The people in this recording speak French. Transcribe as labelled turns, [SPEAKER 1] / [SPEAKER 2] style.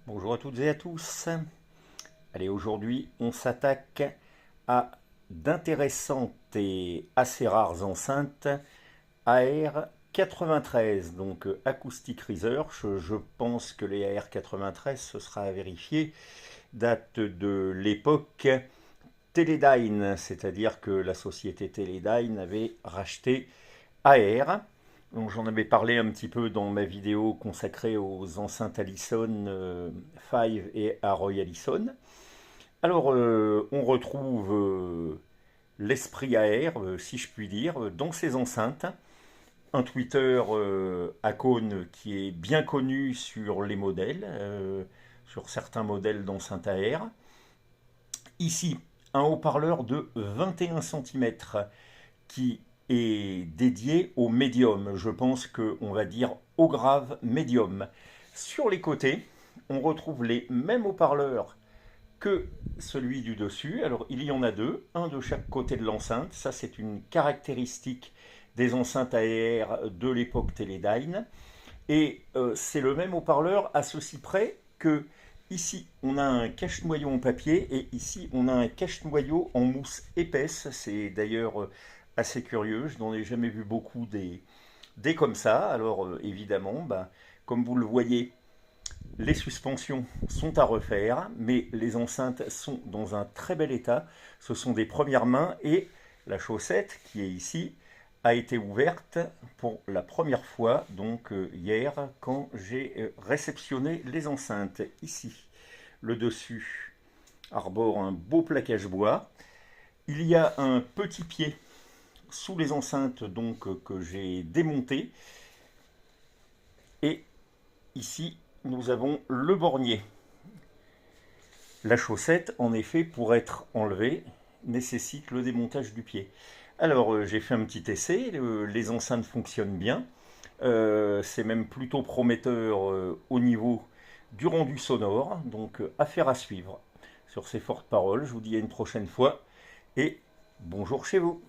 [SPEAKER 1] Bonjour à toutes et à tous. Allez, aujourd'hui, on s'attaque à d'intéressantes et assez rares enceintes AR93, donc Acoustic Research. Je pense que les AR93, ce sera à vérifier, datent de l'époque Teledyne, c'est-à-dire que la société Teledyne avait racheté AR. Donc j'en avais parlé un petit peu dans ma vidéo consacrée aux enceintes Allison 5 et à Roy Allison. Alors on retrouve l'esprit AR, si je puis dire, dans ces enceintes. Un tweeter Acone qui est bien connu sur les modèles, sur certains modèles d'enceintes AR. Ici, un haut-parleur de 21 cm qui est dédié au médium. Je pense qu'on va dire au grave médium. Sur les côtés, on retrouve les mêmes haut-parleurs que celui du dessus. Alors il y en a deux, un de chaque côté de l'enceinte. Ça c'est une caractéristique des enceintes AR de l'époque Teledyne. Et c'est le même haut-parleur à ceci près que ici on a un cache-noyau en papier et ici on a un cache-noyau en mousse épaisse. C'est d'ailleurs assez curieux, je n'en ai jamais vu beaucoup des comme ça. Alors évidemment, comme vous le voyez, les suspensions sont à refaire, mais les enceintes sont dans un très bel état. Ce sont des premières mains et la chaussette qui est ici a été ouverte pour la première fois, donc hier, quand j'ai réceptionné les enceintes. Ici, le dessus arbore un beau plaquage bois. Il y a un petit pied sous les enceintes donc que j'ai démonté. Et ici, nous avons le bornier. La chaussette, en effet, pour être enlevée, nécessite le démontage du pied. Alors, j'ai fait un petit essai, les enceintes fonctionnent bien. C'est même plutôt prometteur au niveau du rendu sonore, donc affaire à suivre. Sur ces fortes paroles, je vous dis à une prochaine fois et bonjour chez vous.